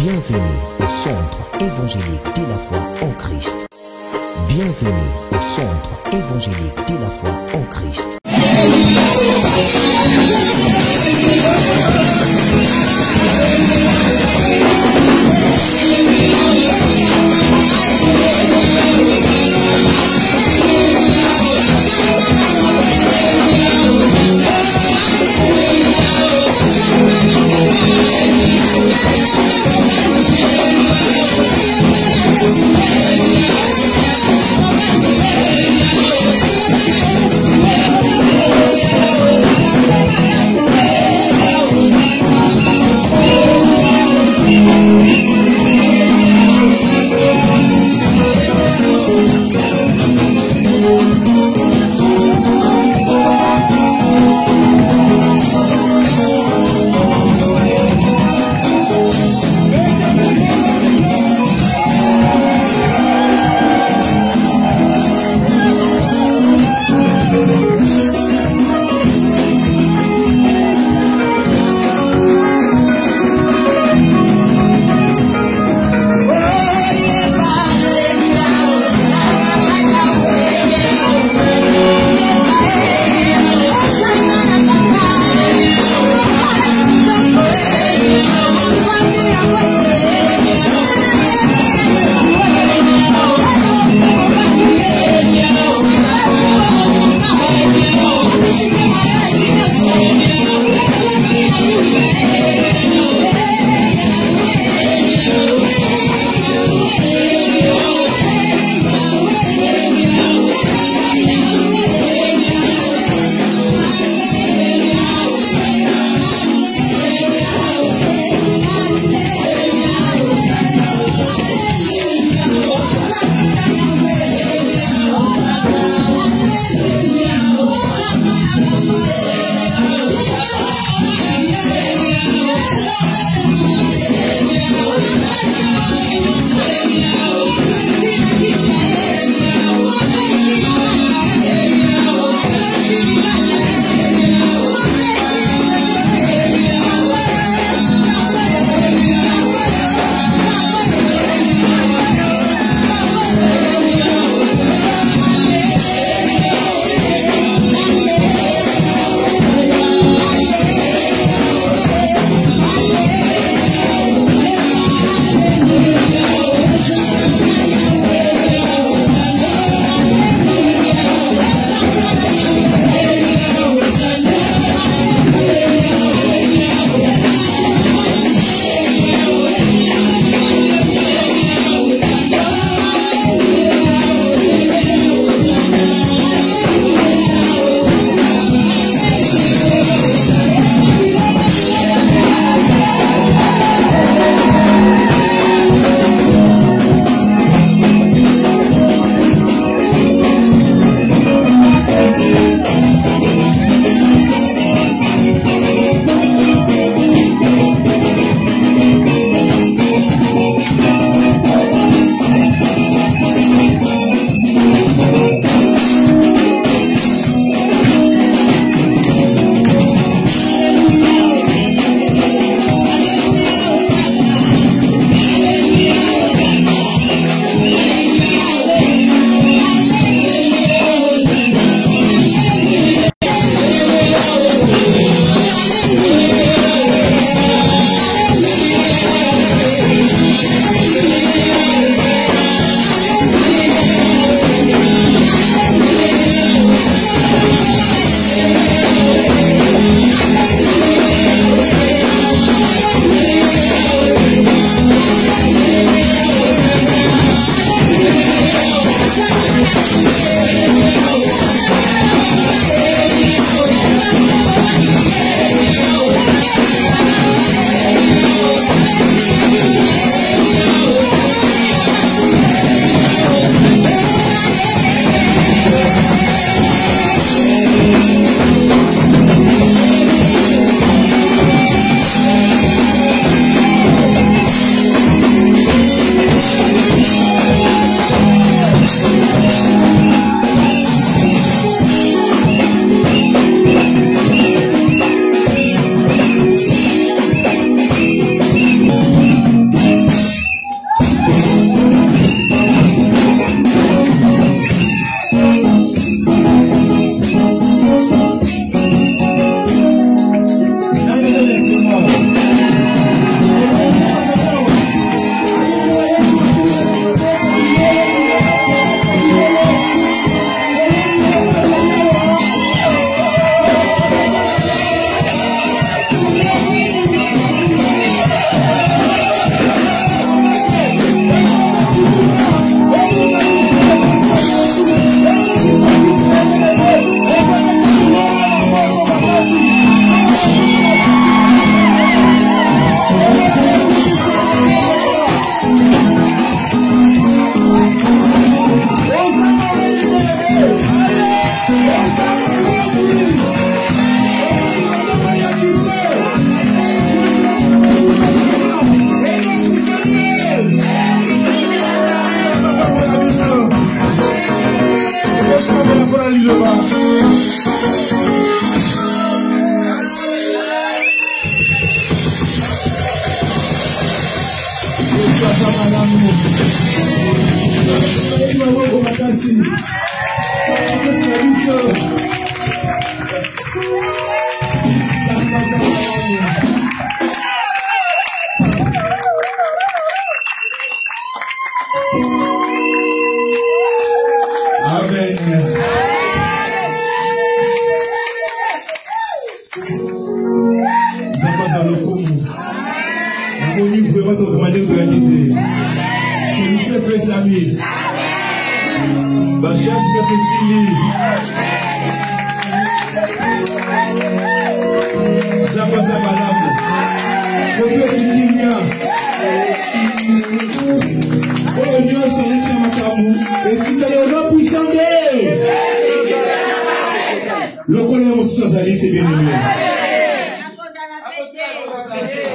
Bienvenue au Centre évangélique de la foi en Christ. Bienvenue au Centre évangélique de la foi en Christ.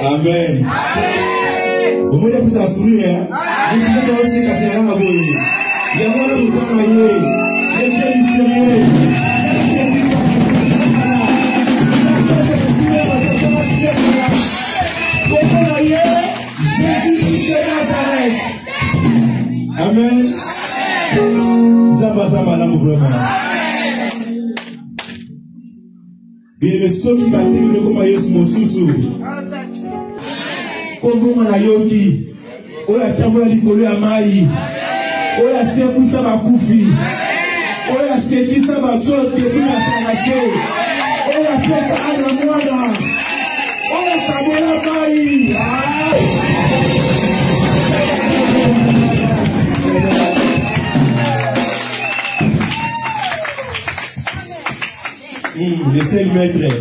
Amen. Vous voulez vous assurer, vous pouvez aussi casser la main. Il y a moins de vous envoyer. Les gens du Seigneur. Amen. Zaba la vraiment. Bien le son qui va dire comment Yesu mosusu. Comment on a yoki. Oya tambola likolo ya mai. Oya sekusa bakufi. Oya sekisa bachote bila sanake. Oya pesa ana mwana. Oya tambola mai. Le seul maître.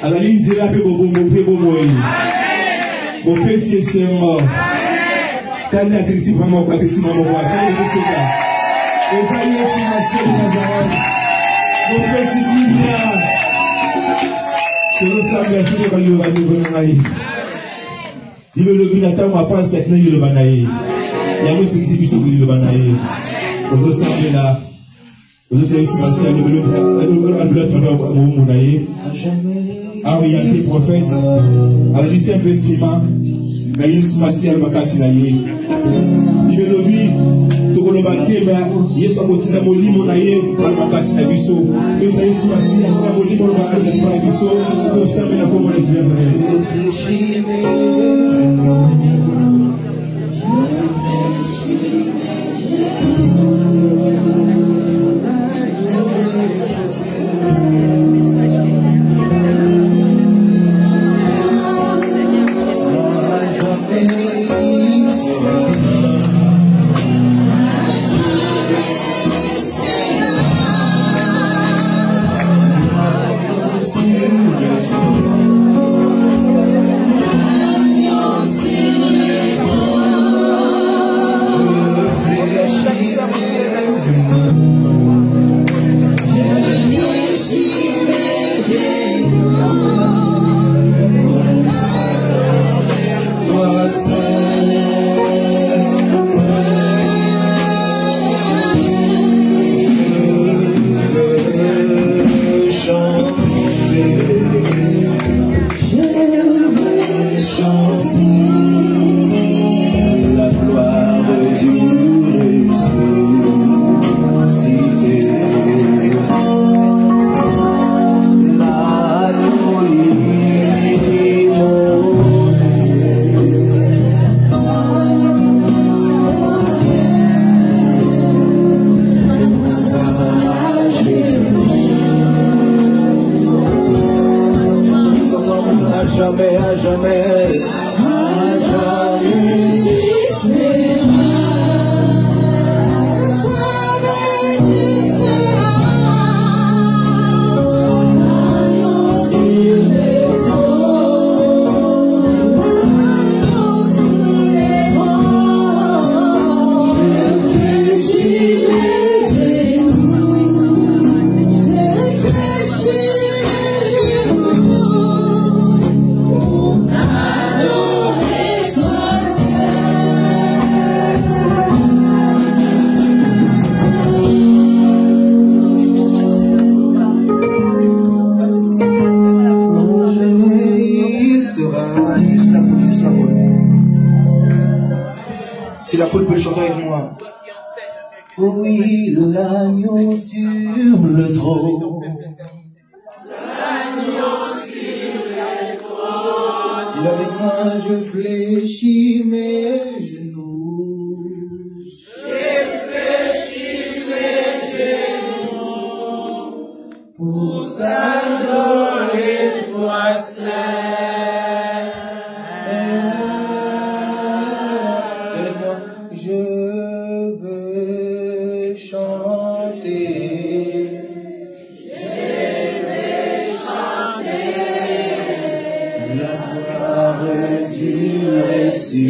Alors il dit là que vous pouvez vous mourir. Vous pouvez c'est mort. Quand la sexy vraiment quoi sexy maman quoi. Quand le c'est là. Et ça y est sur la scène de Nazareth. Vous pouvez c'est qui vient. Que nous savons tout le monde va nous donner. Il veut le binata moi pas cette nuit le banaï. Il y a aussi qui s'est mis le banaï. Vous savez là. Vous savez si ma sœur a orienté prophète à la lycée investissement mais il se passe à Makati na ye il veut lui to ko lobaki mais yesu akotina molimo na ye à Makati na biso et ça yesu passe à molimo na biso ko sambe na ko mona Oh Si la foule peut chanter avec moi. Oui, l'agneau sur le trône. L'agneau sur le trône. Dis avec moi, je fléchis mes genoux. Je fléchis mes genoux pour t'adorer toi seul. Dis avec moi, je veux chanter. La gloire du ressuscité,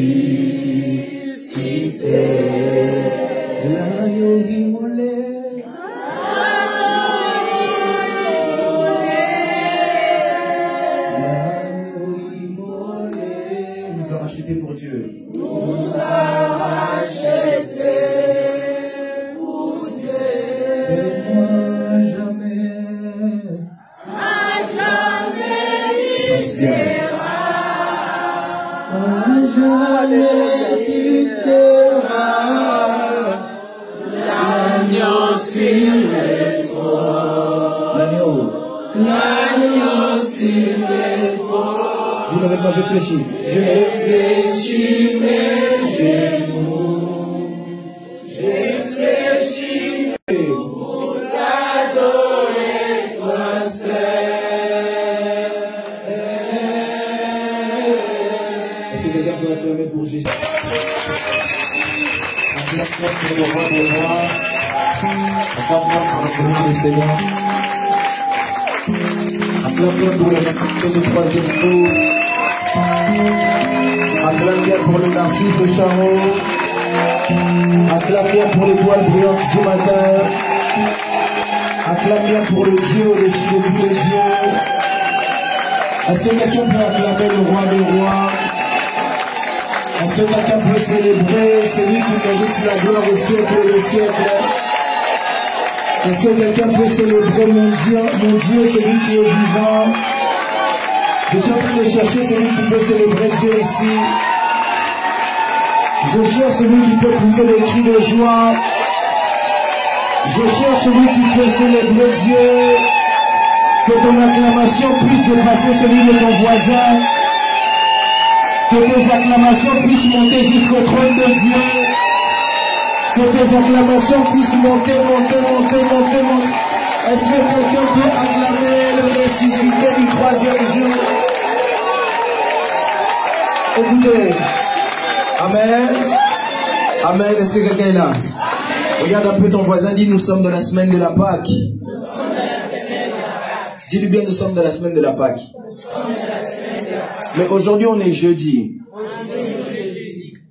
l'agneau immolé. L'agneau immolé nous a rachetés pour Dieu. Nous a rachetés pour Dieu. Aide-moi jamais. À jamais tu seras. À jamais tu seras. L'agneau sur le trône. L'agneau sur le trône. Dis-le avec moi, je fléchis. Je fléchis mes genoux. Je fléchis pour t'adorer toi seul. Est-ce que quelqu'un peut acclamer pour Jésus? Acclame pour le roi des rois. Acclame pour le nom du Seigneur. Acclame pour le respect du troisième tour. Acclame bien pour le narcisse de Charo. Acclame bien pour l'étoile brillante du matin. Acclame bien pour le Dieu au-dessus de tous les dieux. Est-ce que quelqu'un peut acclamer le roi des rois? Est-ce que quelqu'un peut célébrer celui qui mérite la gloire au siècle des siècles? Est-ce que quelqu'un peut célébrer mon Dieu, celui qui est vivant? Je suis en train de chercher celui qui peut célébrer Dieu ici. Je cherche celui qui peut pousser des cris de joie. Je cherche celui qui peut célébrer Dieu. Que ton acclamation puisse dépasser celui de ton voisin. Que tes acclamations puissent monter jusqu'au trône de Dieu. Que tes acclamations puissent monter. Est-ce que quelqu'un peut acclamer le ressuscité du troisième jour? Écoutez. Amen. Amen. Est-ce que quelqu'un est là? Regarde un peu ton voisin, dis nous sommes dans la semaine de la Pâque. Dis-lui bien, nous sommes dans la semaine de la Pâque. Mais aujourd'hui on est jeudi.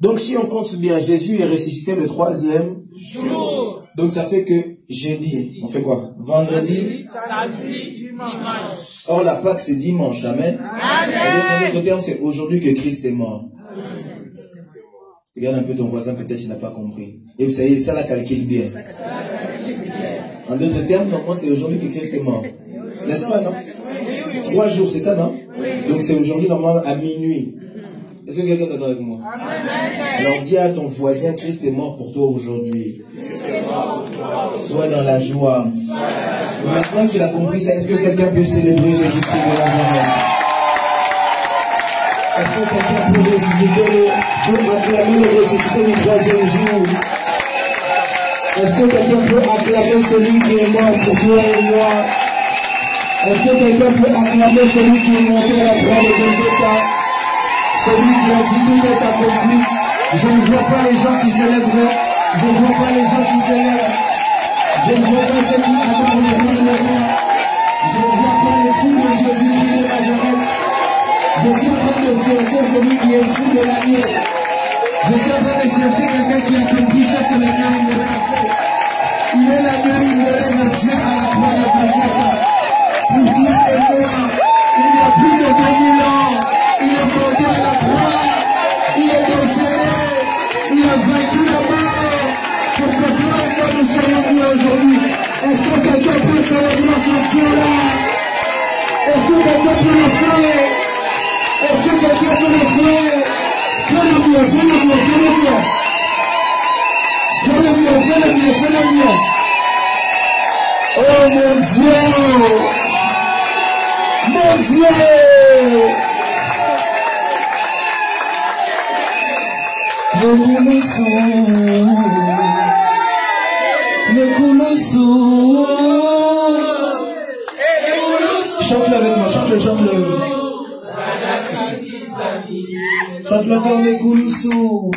Donc si on compte bien, Jésus est ressuscité le troisième jour. Donc ça fait que jeudi, on fait quoi? Vendredi, samedi, dimanche. Or la Pâque c'est dimanche, amen. En d'autres termes, c'est aujourd'hui que Christ est mort. Regarde un peu ton voisin, peut-être il n'a pas compris. Et vous savez, ça la calcule bien. En d'autres termes, normalement c'est aujourd'hui que Christ est mort. N'est-ce pas, non? 3 jours, c'est ça, non? Donc c'est aujourd'hui normalement à minuit. Est-ce que quelqu'un est d'accord avec moi? Alors dis à ton voisin, Christ est mort pour toi aujourd'hui. Sois dans la joie. Maintenant qu'il a compris ça, est-ce que quelqu'un peut célébrer Jésus-Christ de Nazareth? Est-ce que quelqu'un peut acclamer le ressuscité du troisième jour? Est-ce que quelqu'un peut acclamer celui qui est mort pour toi et moi? Est-ce que quelqu'un peut acclamer celui qui est monté à la croix de Golgotha? Celui qui a dit tout est accompli. Je ne vois pas les gens qui célèbrent. Je ne vois pas les gens qui célèbrent. Je ne vois pas ceux qui attendent le roi de roi. Je ne vois pas les fous de Jésus-Christ de Nazareth. Je suis en train de chercher celui qui est fou de l'agneau. Je suis en train de chercher quelqu'un qui a compris ce que l'agneau immolé a fait. Il est l'agneau immolé de Dieu à la croix de Golgotha. Pour toi et moi, il y a plus de 2000 ans, il est monté à la croix, il est décédé, il a vaincu la mort, pour que toi et moi nous soyons mis aujourd'hui. Est-ce que quelqu'un peut célébrer ce Dieu-là? Est-ce que quelqu'un peut le faire? Est-ce que quelqu'un peut le faire? Fais-le bien, fais-le bien, fais-le bien. fais-le mieux, fais-le mieux. Oh mon Dieu! Mon Dieu! Le Kouloussou. Chante-le avec moi, chante-le. Chante-le encore, le Kouloussou.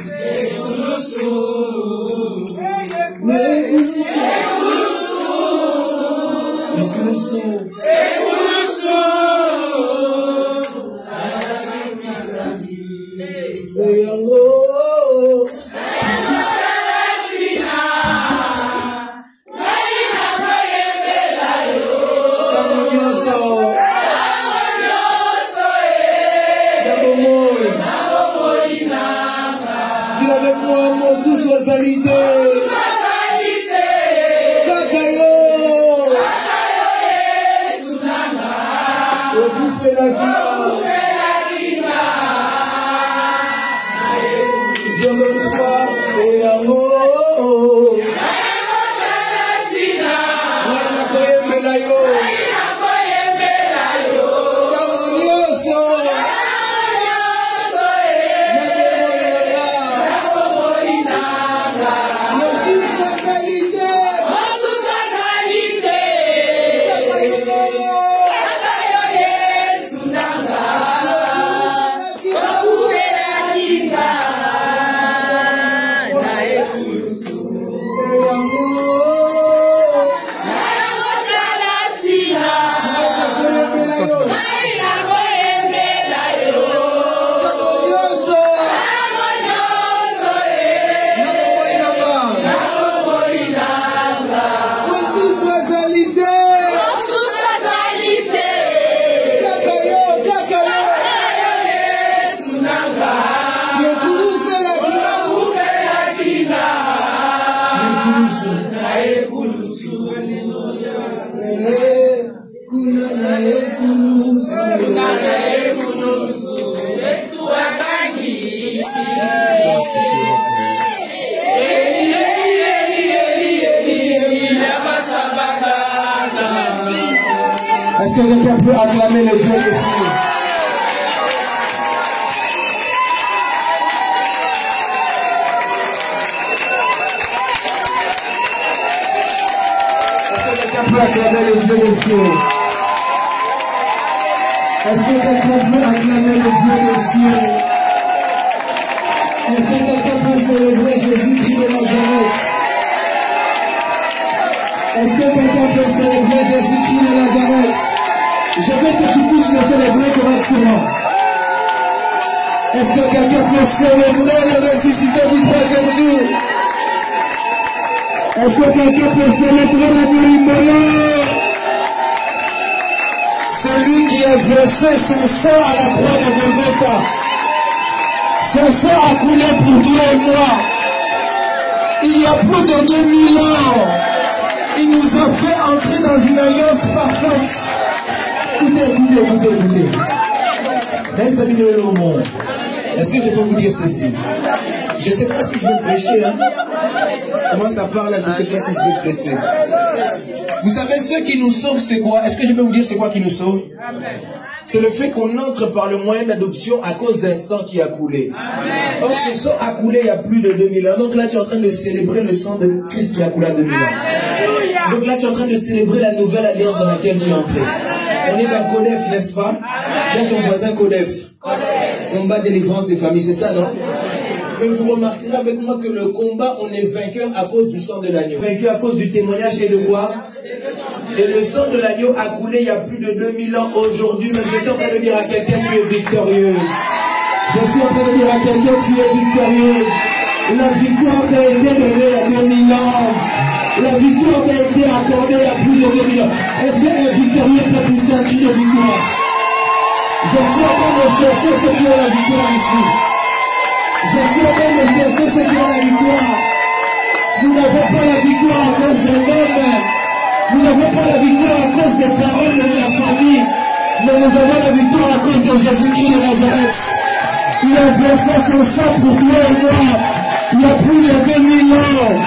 Est-ce que quelqu'un peut acclamer le Dieu ici? Est-ce que quelqu'un peut acclamer le Dieu des cieux? Est-ce que quelqu'un peut acclamer le Dieu des cieux? Est-ce que quelqu'un peut célébrer Jésus-Christ de Nazareth? Est-ce que quelqu'un peut célébrer Jésus-Christ de Nazareth? Je veux que tu puisses le célébrer correctement. Est-ce que quelqu'un peut célébrer le ressuscité du troisième jour? Est-ce que quelqu'un peut célébrer la Mourimbola? Celui qui a versé son sang à la croix de Golgotha. Son sang a coulé pour toi et moi. Il y a plus de 2000 ans. Il nous a fait entrer dans une alliance parfaite. Écoutez. Même amis de le monde, est-ce que je peux vous dire ceci? Je ne sais pas si je vais prêcher. Hein? Comment ça parle là? Je ne sais pas si je vais prêcher. Vous savez, ce qui nous sauve, c'est quoi? Est-ce que je peux vous dire c'est quoi qui nous sauve? C'est le fait qu'on entre par le moyen d'adoption à cause d'un sang qui a coulé. Or, ce sang a coulé il y a plus de 2000 ans. Donc là, tu es en train de célébrer le sang de Christ qui a coulé à 2000 ans. Donc là, tu es en train de célébrer la nouvelle alliance dans laquelle tu es entré. On est dans Codef, n'est-ce pas? Tiens ton voisin Codef. Combat délivrance des familles, c'est ça, non? Mais vous remarquerez avec moi que le combat, on est vainqueur à cause du sang de l'agneau. Vainqueur à cause du témoignage et de quoi? Et le sang de l'agneau a coulé il y a plus de 2000 ans aujourd'hui. Mais je suis en train de dire à quelqu'un, tu es victorieux. Je suis en train de dire à quelqu'un, tu es victorieux. La victoire t'a été donnée il y a 2000 ans. La victoire t'a été accordée il y a plus de 2000 ans. Est-ce qu'un victorieux peut pousser un cri de victoire? Je suis en train de chercher ceux qui ont la victoire ici. Je suis en train de chercher ceux qui ont la victoire. Nous n'avons pas la victoire à cause de l'homme. Nous n'avons pas la victoire à cause des paroles de la famille. Mais nous avons la victoire à cause de Jésus-Christ de Nazareth. Il a versé son sang pour toi et moi. Il y a plus de 2000 ans.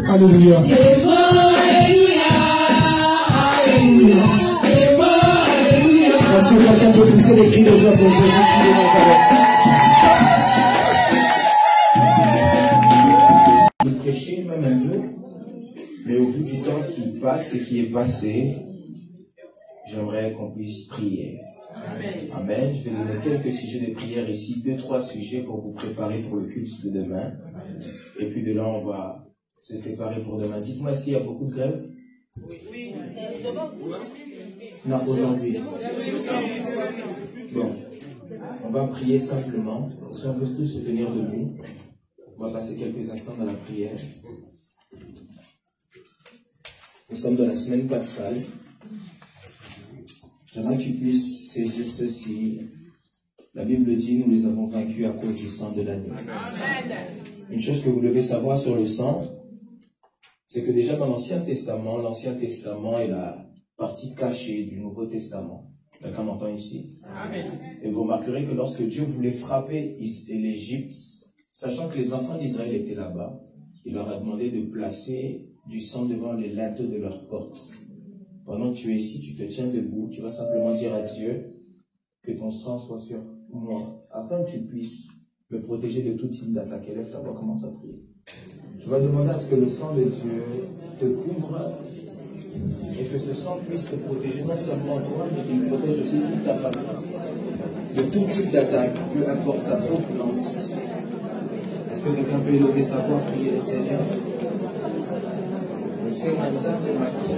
Alléluia. Est-ce que quelqu'un peut pousser les cris de joie pour Jésus qui est dans ta Il prêchait même un peu, mais au vu du temps qui passe et qui est passé, j'aimerais qu'on puisse prier. Amen. Amen. Je vais donner quelques sujets de prière ici, 2-3 sujets pour vous préparer pour le culte de demain. Et puis de là, on va se séparer pour demain. Dites-moi, est-ce qu'il y a beaucoup de grèves? Oui. Non, aujourd'hui. Bon, on va prier simplement. Si on veut tous se tenir debout, on va passer quelques instants dans la prière. Nous sommes dans la semaine pascale. J'aimerais que tu puisses saisir ceci. La Bible dit, nous les avons vaincus à cause du sang de l'agneau. Une chose que vous devez savoir sur le sang, c'est que déjà dans l'Ancien Testament est la partie cachée du Nouveau Testament. Quelqu'un m'entend ici? Amen. Et vous remarquerez que lorsque Dieu voulait frapper l'Égypte, sachant que les enfants d'Israël étaient là-bas, il leur a demandé de placer du sang devant les linteaux de leurs portes. Pendant que tu es ici, tu te tiens debout, tu vas simplement dire à Dieu que ton sang soit sur moi, afin que tu puisses me protéger de tout type d'attaque. Élève ta voix, commence à prier. Tu vas demander à ce que le sang de Dieu te couvre et que ce sang puisse te protéger non seulement toi, mais qu'il protège aussi toute ta famille de tout type d'attaque, peu importe sa provenance. Est-ce que quelqu'un peut élever sa voix, prier le Seigneur? Le Seigneur nous a remarqué,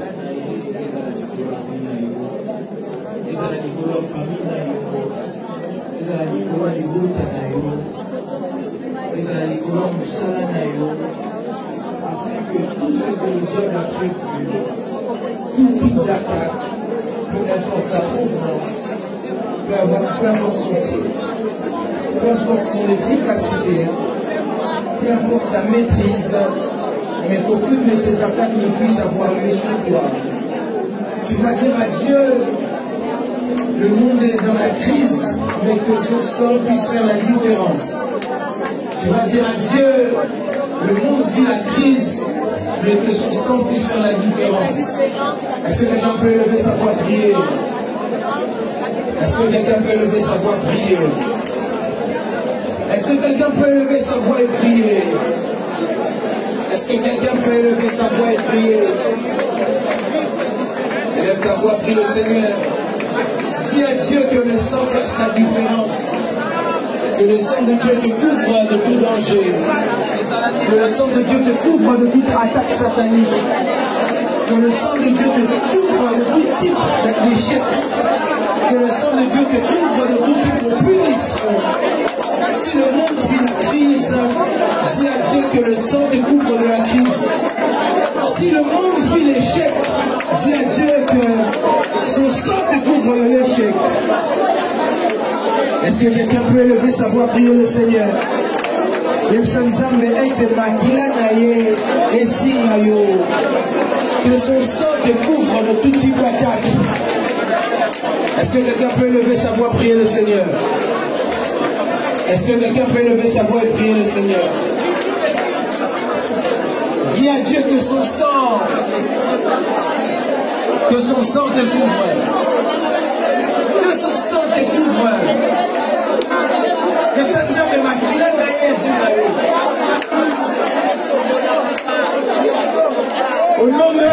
afin que tout ce que le diable a prévu, tout type d'attaque, peu importe sa provenance, peu importe son type, peu importe son efficacité, peu importe sa maîtrise, mais qu'aucune de ces attaques ne puisse avoir lieu sur toi. Tu vas dire à Dieu, le monde est dans la crise, mais que son sang puisse faire la différence. Tu vas dire à Dieu, le monde vit la crise, mais que son sang puisse faire la différence. Est-ce que quelqu'un peut élever sa voix prier? Est-ce que quelqu'un peut élever sa voix prier? Est-ce que quelqu'un peut élever sa voix et prier? Est-ce que quelqu'un peut élever sa voix et prier? Élève ta voix, prie le Seigneur. Dis à Dieu que le sang fasse la différence. Que le sang de Dieu te couvre de tout danger. Que le sang de Dieu te couvre de toute attaque satanique. Que le sang de Dieu te couvre de tout type d'échec. Que le sang de Dieu te couvre de tout type de punition. Si le monde vit la crise, dis à Dieu que le sang te couvre de la crise. Si le monde vit l'échec, dis à Dieu que son sang te couvre de l'échec. Est-ce que quelqu'un peut élever sa voix, prier le Seigneur? Que son sang te couvre de tout type d'attaque. Est-ce que quelqu'un peut élever sa voix, prier le Seigneur? Est-ce que quelqu'un peut élever sa voix et prier le Seigneur? Dis à Dieu que son sang te couvre. Que son sang te couvre. Que ça nous a maquillé au nom de...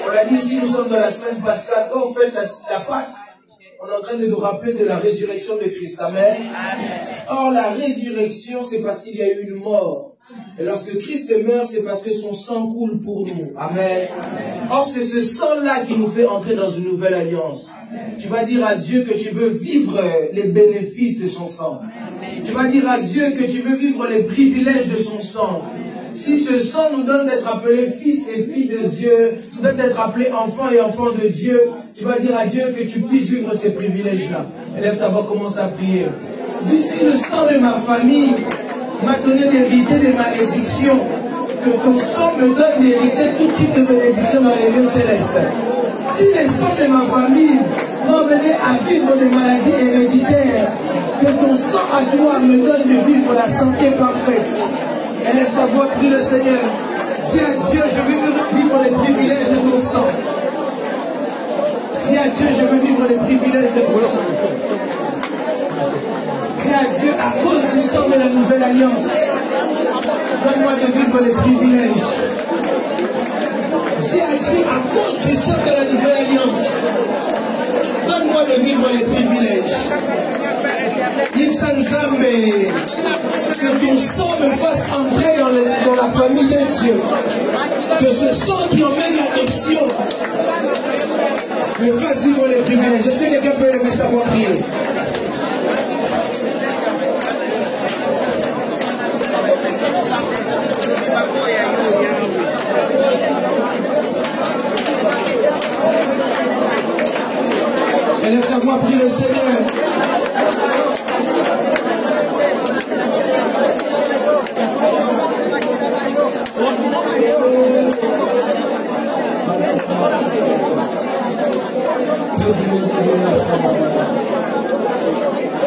On l'a dit ici, nous sommes dans la semaine pascale. Quand on fait la Pâque, on est en train de nous rappeler de la résurrection de Christ. Amen. Or, la résurrection, c'est parce qu'il y a eu une mort. Et lorsque Christ meurt, c'est parce que son sang coule pour nous. Amen. Or, c'est ce sang-là qui nous fait entrer dans une nouvelle alliance. Tu vas dire à Dieu que tu veux vivre les bénéfices de son sang. Tu vas dire à Dieu que tu veux vivre les privilèges de son sang. Si ce sang nous donne d'être appelés fils et filles de Dieu, nous donne d'être appelés enfants et enfants de Dieu, tu vas dire à Dieu que tu puisses vivre ces privilèges-là. Élève ta voix, commence à prier. Dis, si le sang de ma famille m'a donné d'hériter des malédictions, que ton sang me donne d'hériter tout type de bénédiction dans les lieux célestes. Si les sangs de ma famille m'ont mené à vivre des maladies héréditaires, que ton sang à toi me donne de vivre la santé parfaite. Élève ta voix, prie le Seigneur. Dis à Dieu, je veux vivre les privilèges de ton sang. Dis à Dieu, je veux vivre les privilèges de ton sang. Dis à Dieu, à cause du sang de la nouvelle alliance, donne-moi de vivre les privilèges. Dis à Dieu, à cause du sang de la nouvelle alliance, donne-moi de vivre les privilèges. Que ton sang me fasse entrer dans la famille de Dieu. Que ce sang qui emmène l'adoption me fasse vivre les privilèges. Est-ce que quelqu'un peut lever sa voix prier? Élève ta voix, prie le Seigneur.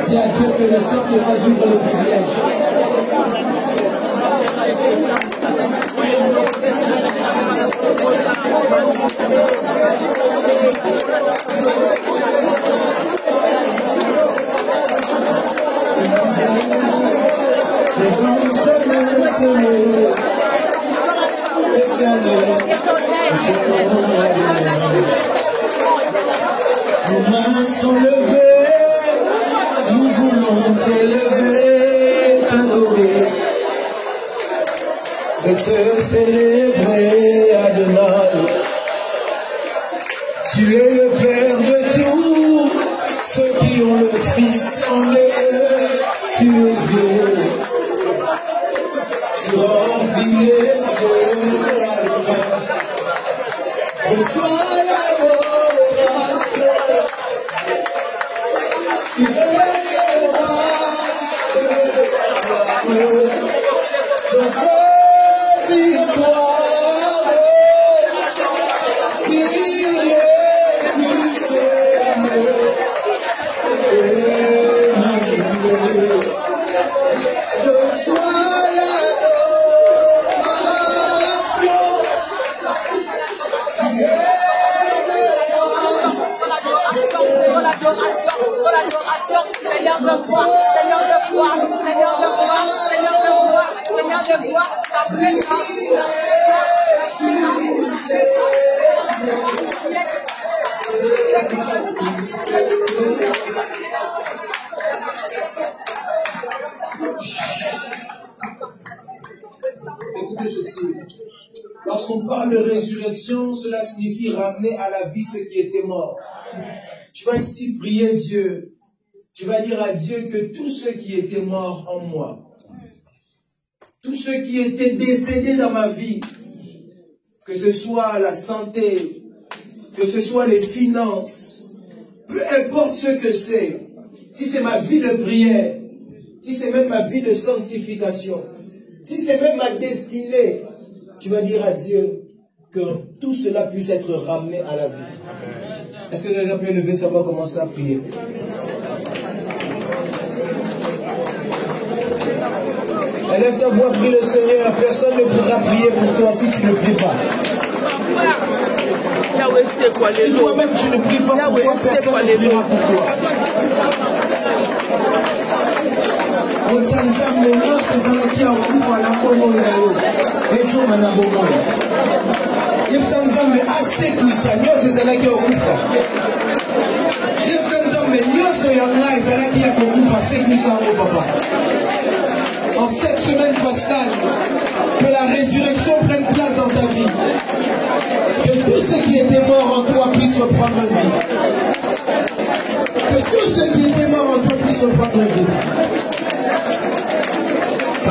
Dis à Dieu que le sang te fasse vivre le privilège. Nos mains sont levées, nous voulons t'élever, t'adorer et te célébrer, Adonai. Tu es le Père de tous ceux qui ont le Fils en eux, tu es Dieu. Tu remplis les cieux, reçois l'adoration. Tu es le roi de notre victoire. Il est tout Seigneur. Reçois Seigneur de gloire, Seigneur de gloire, Seigneur de gloire, Seigneur de gloire, Seigneur de gloire, ta présence. Écoutez ceci. Lorsqu'on parle de résurrection, cela signifie ramener à la vie ce qui était mort. Tu vas ici prier Dieu. Tu vas dire à Dieu que tout ce qui était mort en moi, tout ce qui était décédé dans ma vie, que ce soit la santé, que ce soit les finances, peu importe ce que c'est, si c'est ma vie de prière, si c'est même ma vie de sanctification, si c'est même ma destinée, tu vas dire à Dieu que tout cela puisse être ramené à la vie. Est-ce que quelqu'un peut lever sa voix, commencer à prier? Élève ta voix, prie le Seigneur. Personne ne pourra prier pour toi si tu ne pries pas. Si toi-même tu ne pries pas pour toi, personne ne priera pour toi. En cette semaine pascale, que la résurrection prenne place dans ta vie. Que tout ce qui était mort en toi puisse reprendre vie. Que tout ce qui était mort en toi puisse reprendre vie. Il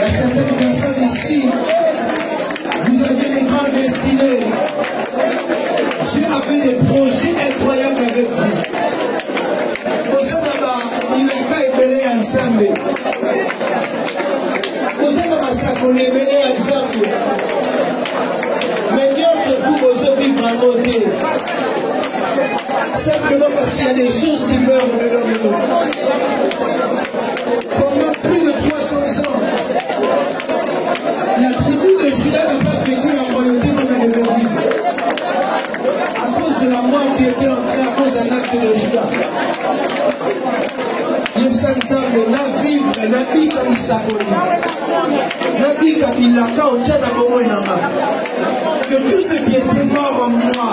y a certaines personnes ici, vous avez des grandes destinées. Dieu avait des projets incroyables avec vous. Mais Dieu se trouve aux vivre à côté. Simplement parce qu'il y a des choses qui meurent au dedans de nous. Yemsanzambe na vivre na bika misakoli na bika bilaka otiana komo enanga que tout ce qui était mort en moi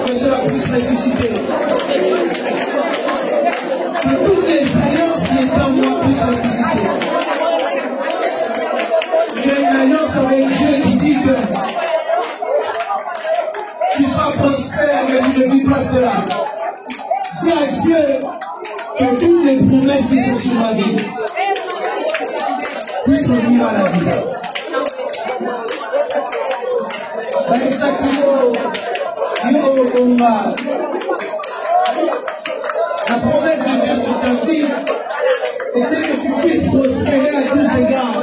que cela puisse ressusciter, que toutes les alliances qui étaient en moi puissent ressusciter. J'ai une alliance avec Dieu qui dit que tu seras prospère mais tu ne vis pas cela. Dis à Dieu que toutes les promesses qui sont sur ma vie puissent revenir à la vie. La promesse de Dieu sur ta vie était que tu puisses prospérer à tous égards,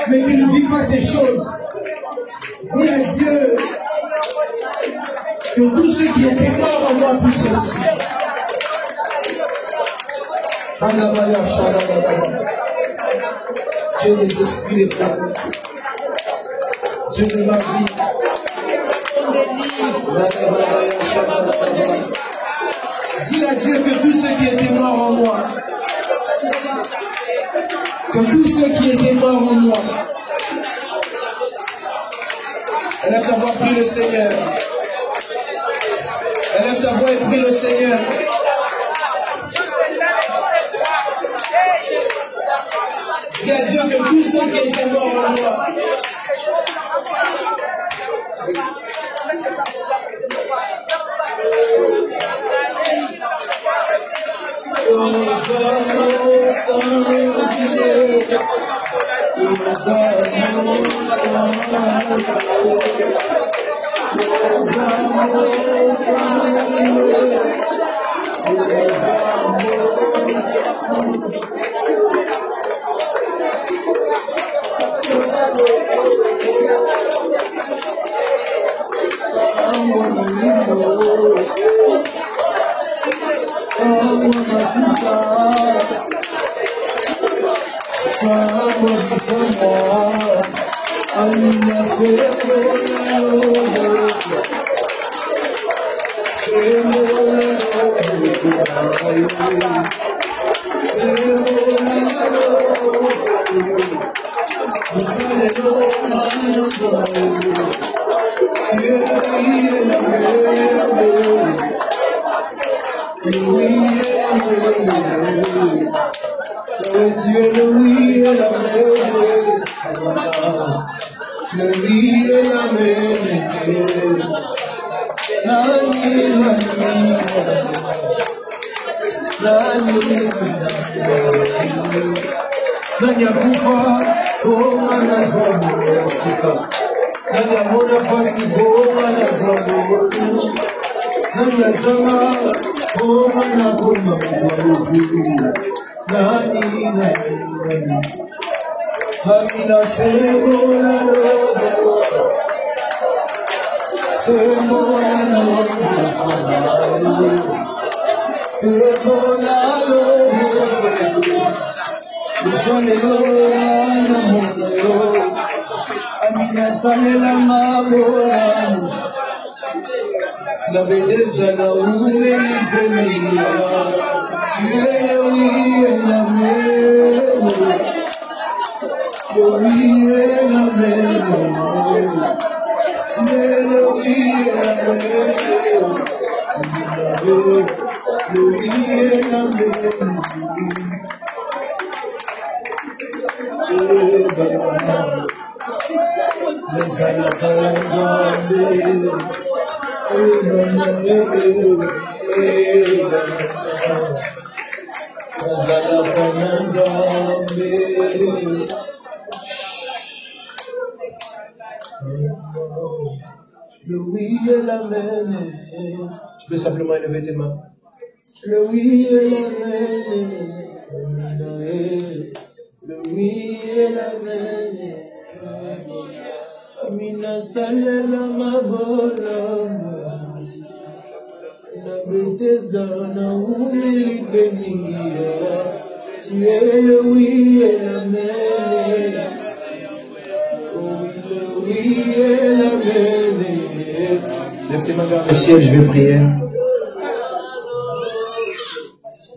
mais tu ne vis pas ces choses. Dis à Dieu que tous ceux qui étaient morts en moi puissent ressusciter. Dieu des esprits des prophètes, Dieu de ma vie, dis à Dieu que tous ceux qui étaient morts en moi, que tous ceux qui étaient morts en moi, élève ta voix, prie le Seigneur. Élève ta voix et prie le Seigneur. Dis à Dieu que tous ceux qui étaient morts en moi, la belleza la umenipenda, tu es le oui et la mer, tu es le oui et la mer, le oui et la mer. Les le oui et la mer. Tu peux simplement élever tes mains. Le oui et la mer. Le oui et la mer. Amina salela mabola. La Bethesda na umeli beningia. Tu es le oui et la mer. Oui et la mer. Lève tes mains vers le ciel, je vais prier.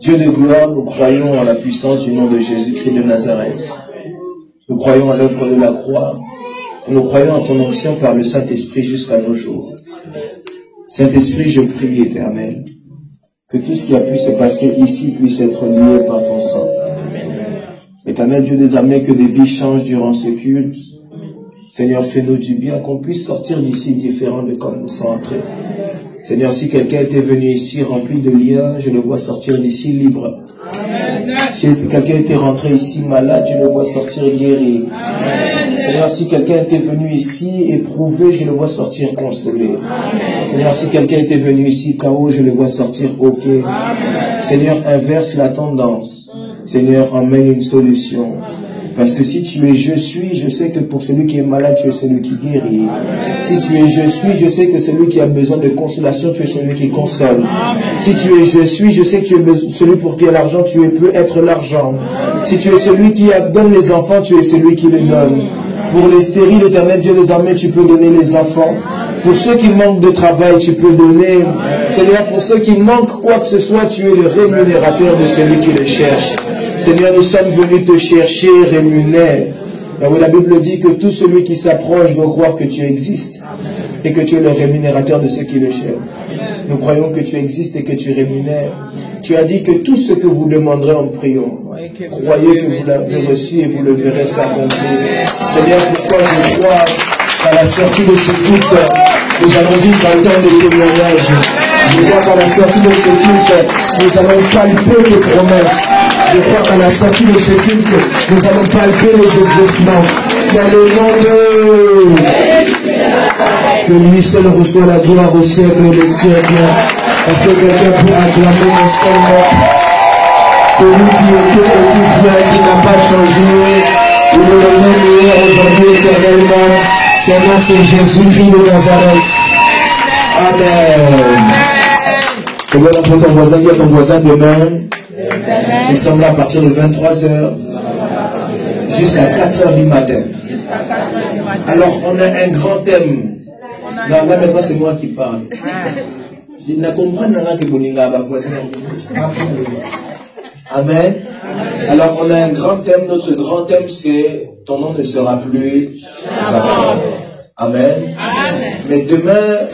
Dieu de gloire, nous croyons en la puissance du nom de Jésus-Christ de Nazareth. Nous croyons à l'œuvre de la croix. Nous croyons en ton onction par le Saint-Esprit jusqu'à nos jours. Saint-Esprit, je prie, Éternel, que tout ce qui a pu se passer ici puisse être lié par ton sang. Éternel Dieu des armées, que des vies changent durant ce culte. Seigneur, fais-nous du bien, qu'on puisse sortir d'ici différents de comme nous sommes entrés. Seigneur, si quelqu'un était venu ici rempli de liens, je le vois sortir d'ici libre. Si quelqu'un était rentré ici malade, je le vois sortir guéri. Seigneur, si quelqu'un était venu ici éprouvé, je le vois sortir consolé. Seigneur, si quelqu'un était venu ici KO, je le vois sortir OK. Seigneur, inverse la tendance. Seigneur, emmène une solution. Parce que si tu es je suis, je sais que pour celui qui est malade, tu es celui qui guérit. Si tu es je suis, je sais que celui qui a besoin de consolation, tu es celui qui console. Si tu es je suis, je sais que tu es celui pour qui est l'argent, tu peux être l'argent. Si tu es celui qui donne les enfants, tu es celui qui les donne. Pour les stériles, Éternel Dieu des armées, tu peux donner les enfants. Pour ceux qui manquent de travail, tu peux donner. Seigneur, pour ceux qui manquent quoi que ce soit, tu es le rémunérateur de celui qui le cherche. Seigneur, nous sommes venus te chercher, rémunère. La Bible dit que tout celui qui s'approche doit croire que tu existes et que tu es le rémunérateur de ceux qui le cherchent. Nous croyons que tu existes et que tu rémunères. Tu as dit que tout ce que vous demanderez en priant, croyez que vous l'avez reçu et vous le verrez s'accomplir. Seigneur, pourquoi je crois qu'à la sortie de ce culte, nous allons vivre un temps de témoignage. Je crois qu'à la sortie de ce culte, nous allons palper les promesses. Je crois qu'à la sortie de ce culte, nous allons palper les exaucements. Dans le nom de... Que lui seul reçoit la gloire au siècle des siècles. Est-ce que quelqu'un peut acclamer le seul nom? Celui qui était et qui vient, qui n'a pas changé. Il est le même hier, aujourd'hui, éternellement. Son nom c'est Jésus-Christ de Nazareth. Amen. Regarde pour ton voisin, dis à ton voisin demain. Nous sommes là à partir de 23h jusqu'à 4h du matin. Alors on a un grand thème. Là maintenant c'est moi qui parle. Je ne comprends pas que Bolinga va voisin. Amen. Alors on a un grand thème. Notre grand thème c'est ton nom ne sera plus Jacob. Amen. Mais demain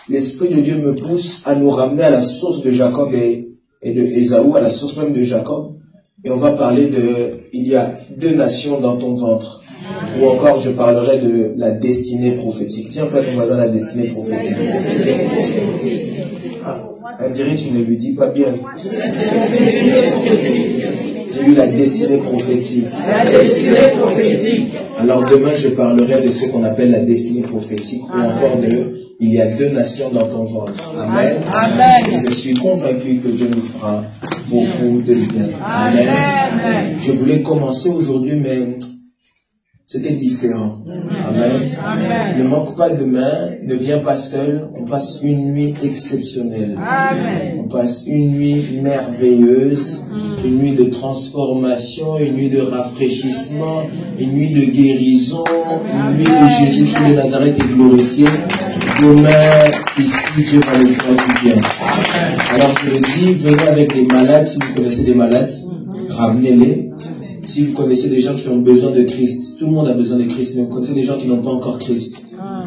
l'Esprit de Dieu me pousse à nous ramener à la source de Jacob et de Ésaü, à la source même de Jacob. Et on va parler de, il y a 2 nations dans ton ventre. Ou encore, je parlerai de la destinée prophétique. Tiens, pas ton voisin, la destinée prophétique. Ah, on dirait que tu ne lui dis pas bien. J'ai eu la destinée prophétique. La destinée prophétique. Alors demain, je parlerai de ce qu'on appelle la destinée prophétique. Ou encore de... Il y a 2 nations dans ton ventre. Amen. Amen. Je suis convaincu que Dieu nous fera beaucoup de bien. Amen. Amen. Je voulais commencer aujourd'hui, mais c'était différent. Amen. Amen. Ne manque pas demain, ne viens pas seul. On passe une nuit exceptionnelle. Amen. On passe une nuit merveilleuse, une nuit de transformation, une nuit de rafraîchissement, une nuit de guérison, une nuit où Jésus-Christ de Nazareth est glorifié. Demain, ici, Dieu va le faire du bien. Alors je le dis, venez avec des malades, si vous connaissez des malades, ramenez-les. Si vous connaissez des gens qui ont besoin de Christ, tout le monde a besoin de Christ, mais vous connaissez des gens qui n'ont pas encore Christ,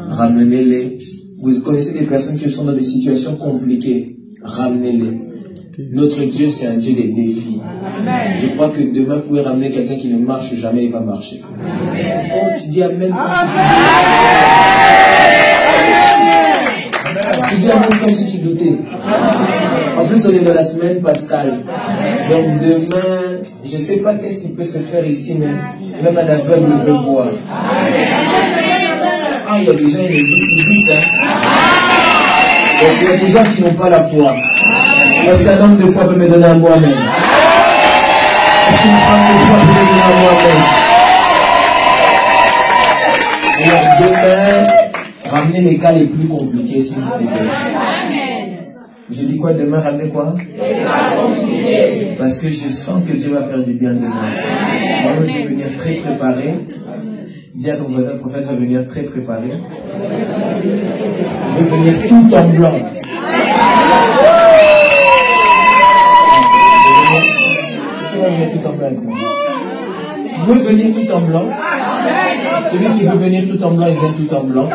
ramenez-les. Vous connaissez des personnes qui sont dans des situations compliquées, ramenez-les. Notre Dieu, c'est un Dieu des défis. Je crois que demain, vous pouvez ramener quelqu'un qui ne marche jamais, il va marcher. Oh, tu dis Amen. Tu dis Amen comme si tu doutais. En plus, on est dans la semaine pascale. Donc demain, je ne sais pas qu'est-ce qui peut se faire ici, mais même un aveugle peut voir. Ah, il y a des gens qui doutent. Donc il y a des gens qui n'ont pas la foi. Est-ce qu'un homme de foi peut me donner un mot Amen? Est-ce qu'une femme de foi peut me donner un mot Amen? Alors demain, ramenez les cas les plus compliqués s'il vous plaît. Je dis quoi demain? Ramenez quoi? Parce que je sens que Dieu va faire du bien demain. Moi, je vais venir très préparé. Dis à ton voisin, le prophète va venir très préparé. Je vais venir tout en blanc. ensemble avec moi. Vous pouvez venir tout en blanc. Celui qui veut venir tout en blanc, il vient tout en blanc.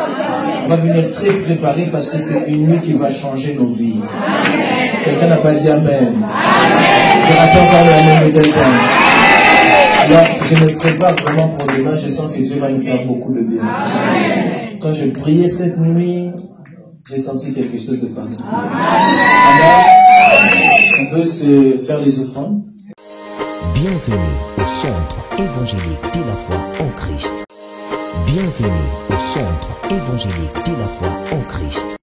On va venir très préparé parce que c'est une nuit qui va changer nos vies. Quelqu'un n'a pas dit Amen. Je rattends encore le Amen de quelqu'un. Alors, je me prépare vraiment pour demain. Je sens que Dieu va nous faire beaucoup de bien. Quand je priais cette nuit, j'ai senti quelque chose de particulier. Alors, on peut se faire les offrandes. Bienvenue au centre évangélique de la foi en Christ. Bienvenue au centre évangélique de la foi en Christ.